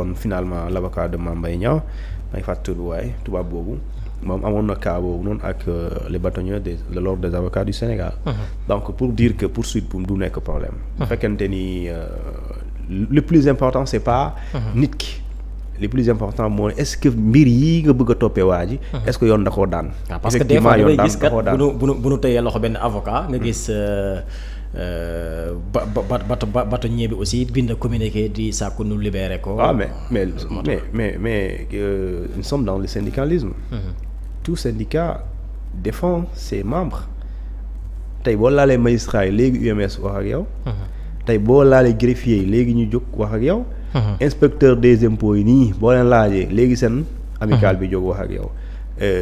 kon finalement l'avocat de Mame Mbaye Niang may fàttali waaye tubaab boobu moom amoon na cas boobu noonu ak les bâtonniers de l'ordre des avocats du Sénégal. Donc pour dire que poursuite bu du nekk problème. bu fekkente ni le plus important c'est pas nit ki. le plus important mooy est-ce que mbir yi nga bëgg a toppee waa ji. est-ce que yoon da koo daan. parce que des fois da ngay gis kat bu nu tëyee loxo benn avocat nga gis bâtonnier bi aussi bind communiqué di sàkku nu libéré ko. ah mais nous sommes dans le syndicalisme. Tout syndicat défend ses membres. tey boo laalee magistrat yi léegi UMS wax ak yow. tey boo laalee greffier yi léegi ñu jóg wax ak yow. inspecteur des impôts yi nii boo leen laajee léegi seen amical bi jóg wax ak yow.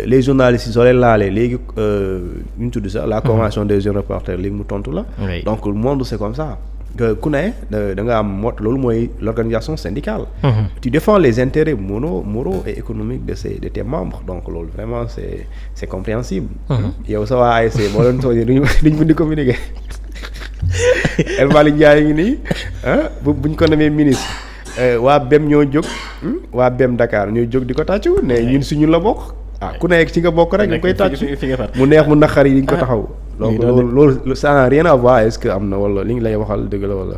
les journalistes yi soo leen laalee léegi ñu tudd sax la convention des jeunes reporters léegi mu tontu la. donc le monde c'est comme ça. ku ne da nga am loolu mooy l'organisation syndicale. Tu défends les intérêts moraux et économiques de tes membres donc loolu vraiment c'est compréhensible. yow sa waa ASC boo leen soññee duñ mën di communiquer. El Malick Ndiaye ngi nii buñ ko namee ministre waa BEM ñoo jóg waa BEM Dakar ñoo jóg di ko tàccu ne ñun si ñun la bokk. ku nekk ci nga bokk rek ñu koy tàccu mu neex mu naqar yi di ñu ko taxaw. donc loolu ça n'a rien à voir est-ce que am na wala li ngi lay waxal dëgg la wala.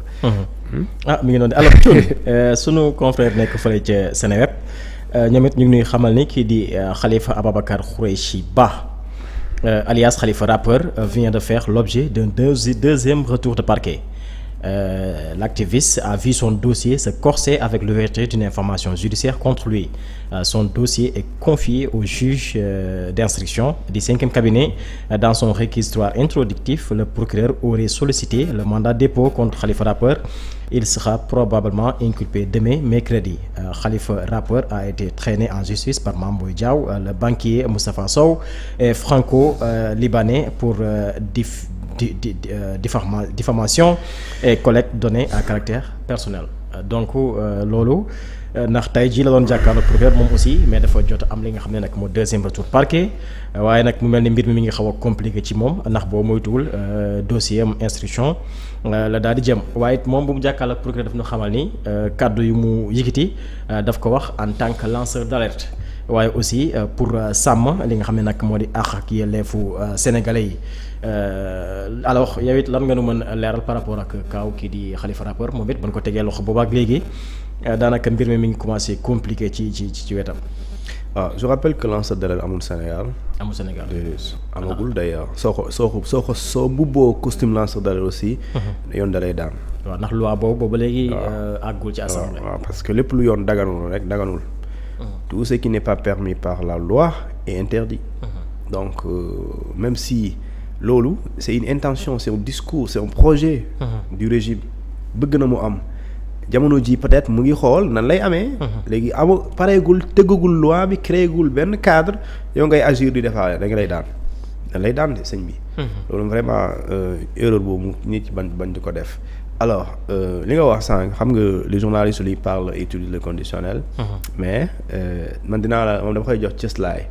mi ngi noonu alors Thioune sunu confrère nekk fële ca Seneweb ñoom it ñu ngi nuy xamal ni kii di Khalifa Ababacar Khoureyssi Ba alias Khalifa rappeur vient de faire l'objet d'un deuxième retour de parquet. L'activiste a vu son dossier se corser avec l'ouverture d'une information judiciaire contre lui. Son dossier est confié au juge d'instruction du 5e cabinet. Dans son réquisitoire introductif, le procureur aurait sollicité le mandat de dépôt contre Khalifa Rappeur. Il sera probablement inculpé demain, mercredi. Khalifa Rappeur a été traîné en justice par Mame Boye Diao, le banquier Moustapha Sow et franco-libanais pour diffamation et collecte de données à caractère personnel. Donc loolu ndax tey jii la doon jàkkaarloo procureur moom aussi mais dafa jot am li nga xam ne nag moo deuxième retour parquet waaye nag mu mel ni mbir mi ngi xaw a compliqué ci moom ndax boo moytuwul dossier am instruction la daal di jëm waaye moom bu mu jàkkaarloo procureur daf ñu xamal ni kàddu yu mu yëkkati daf ko wax en tant que lanceur d'alerte waaye aussi pour sàmm li nga xam ne nag moo di àq ak yelleefu sénégalais yi. Alors yow it lan nga nu mën leeral par rapport ak kaaw kii di Khalifa Rappeur moom it ba ñu ko tegee loxo boobaak léegi daanaka mbir mi ngi commencé compliqué ci wetam. Je rappelle que lanceur d'alerte amul Sénégal. amul Sénégal amagul d'ailleurs soo mbubboo costume lanceur d'alerte aussi. yoon da lay daan. waaw ndax loi boobu léegi àggul ci assemblée. waaw parce que lépp lu yoon daganul rek daganul. Tout ce qui n'est pas permis par la loi est interdit. Donc même si. loolu c'est une intention c'est un discours c'est un projet du régime bëgg na mu am jamono ji peut-être mu ngi xool nan lay amee léegi pareegul tëggagul loi bi créégul benn cadre yow ngay agir di defaale da nga lay daan de sëñ bi loolu vraiment erreur boobu nit bañ di ko def alors li nga wax sànq xam nga les journalistes li parlent et utilisent le conditionnel mais man dinaa la moom dama koy jox cëslaay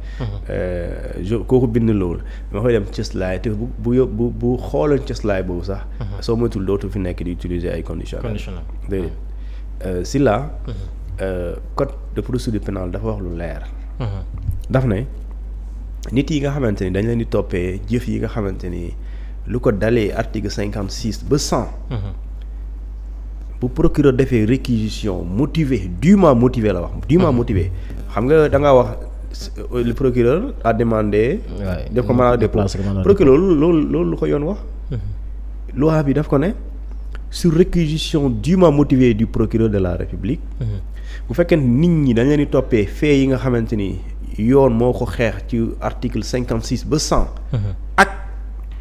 kooku bind loolu dama koy dem cëslaay te bu xooloon cëslaay boobu sax soo moytul dootu fi nekk di utiliser ay conditionnel déedéet si là code de procédure pénale dafa wax lu leer daf ne nit yi nga xamante ni dañ leen di toppee jëf yi nga xamante ni lu ko dalee article 56 ba 100 bu procureur defee réquisition motivée dûment motivée la wax dûment motivée xam nga da ngaa wax le procureur a demandé def ko mandat de dépôt procureur loolu lu ko yoon wax loi bi daf ko ne sur réquisition dûment motivée du procureur de la République bu fekkee nit ñi dañ leen di toppee fait yi nga xamante ni yoon moo ko xeex ci article 56 ba 100 ak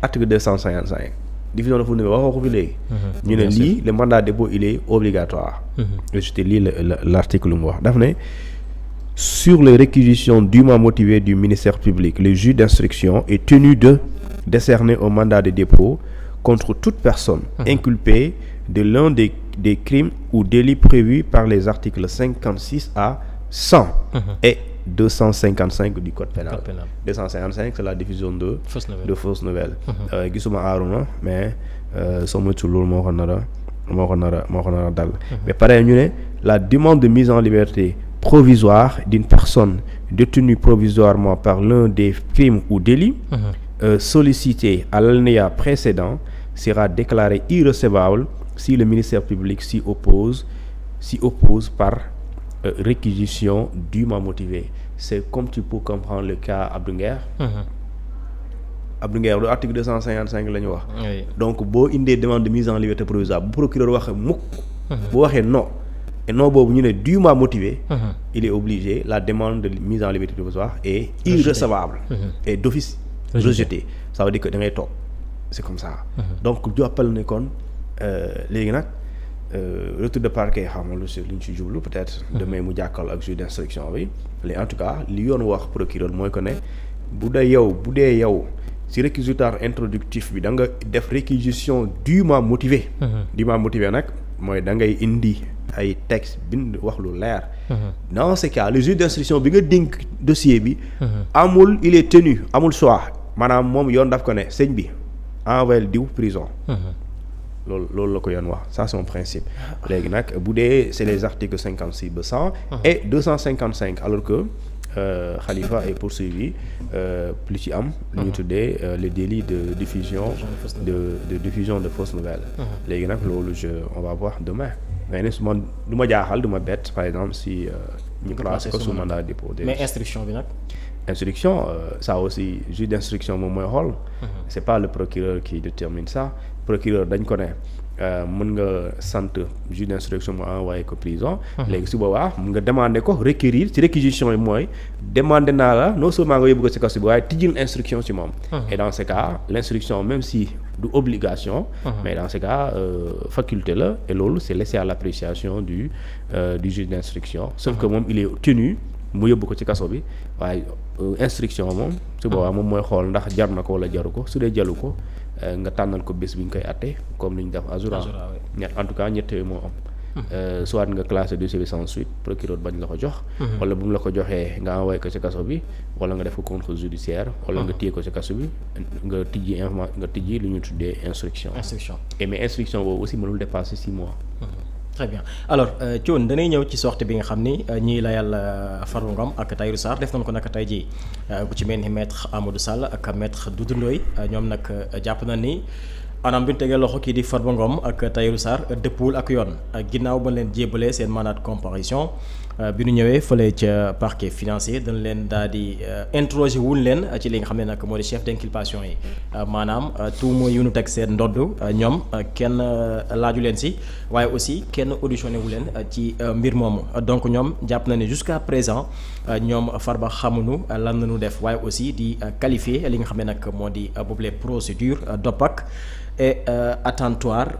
article 255 division de fonds waxoo ko fi léegi ñu ne lii le mandat de dépôt il est obligatoire je te lis l'article lu mu wax daf ne sur les réquisitions dûment motivées du ministère public le juge d'instruction est tenu de décerner un mandat de dépôt contre toute personne inculpée de l'un des crimes ou délits prévus par les articles 56 à 100 et 255 du code pénal 255 c'est la diffusion de fausses nouvelles gisuma Arouna mais soo moytuwul loolu moo ko nar a moo ko nar a dal. mais pare ñu ne la demande de mise en liberté provisoire d'une personne détenue provisoirement par l'un des crimes ou délits sollicité à l'alinéa précédent sera déclarée irrecevable si le ministère public s'y oppose par réquisition dûment motivée. C'est comme tu peux comprendre le cas Abdou Nguer. Abdou Nguer lu article 255 la ñu wax. donc boo indee demande de mise en liberté provisoire bu procureur waxee mukk. bu waxee non et non boobu ñu ne dûment motivé. il est obligé, la demande de mise en liberté provisoire est irrecevable. et d'office rejeté. Ça veut dire que da ngay toog c'est comme ça. donc jàppal ne kon léegi nag retour de parquet xam nga lu ñu ci jublu peut-être. demain mu jàkkal ak juge d'instruction bi. en tout cas li yoon wax procureur mooy que ne bu dee yow ci réquisitoire introductif bi da nga def réquisition dûment motivée. dûment motivée nag mooy da ngay indi ay texte bind wax lu leer. dans ce cas le juge d'instruction bi nga dénk dossier bi. il est tenu amul choix maanaam moom yoon daf ko ne sëñ bi envoyé diw prison. loolu la ko yoon wax ça c'est un principe. léegi nag bu dee c'est les articles 56 ba 100. et 255 alors que Khalifa est poursuivi plus ci am. lu ñu tuddee le délit de diffusion de diffusion de fausses nouvelles. léegi nag loolu on va voir demain. mais ne su ma du ma jaaxal du ma bett par exemple si ñu placé ko sous mandat de dépôt. mais instruction bi nag. instruction ça aussi juge d'instruction moom mooy xool. c'est pas le procureur qui détermine ça. procureur dañ ko ne mën nga sant juge d'instruction mu envoyé ko prison. léegi su boobaa mën nga demander ko requérir ci réquisition yi mooy demander naa la non seulement nga yóbbu ko ci kaso bi waaye tijjil instruction ci moom. et dans ce cas l'instruction même si du obligation. mais dans ce cas faculté la et loolu c'est laissé à l'appréciation du juge d'instruction. sauf que moom il est tenu mu yóbbu ko ci kaso bi waaye instruction moom. su boobaa moom mooy xool ndax jar na ko wala jaru ko su dee jalu ko. nga tànnal ko bés bi ñu koy àtte comme ni ñu def Azura en tout cas ñett yooyu moo am. soit nga classé dossier bi sans suite procureur bañ la ko jox. wala bu mu la ko joxee nga envoyé ko ci kaso bi wala nga def ko contrôle judiciaire. wala nga téye ko ci kaso bi nga tijji lu ñu tuddee instruction. mais instruction boobu aussi mënul dépasser 6 mois. très bien alors Thione danay ñëw ci sortie bi nga xam ni ñii layal Farba Ngom ak Tahirou Sarr def nañ ko nag tey jii ku ci mel ni maître Amadou Sall ak maître Doudou Ndoye ñoom nag jàpp na ni anam bi ñu tegee loxo kii di Farba Ngom ak Tahirou Sarr dëppwul ak yoon ginnaaw ba leen jébalee seen mandat de comparution bi ñu ñëwee fële ca parquet financier dañ leen daal di interroger wuñ leen ci li nga xam ne nag moo di chef d'inculpation yi maanaam tuuma yu ñu teg seen ndodd ñoom kenn laaju leen si waaye aussi kenn auditionné wu leen ci mbir moomu donc ñoom jàpp na ne jusqu'à présent ñoom Farba xamuñu lan nañu def waaye aussi di qualifier li nga xam ne nag moo di boobule procédure d'OPAC et attentatoire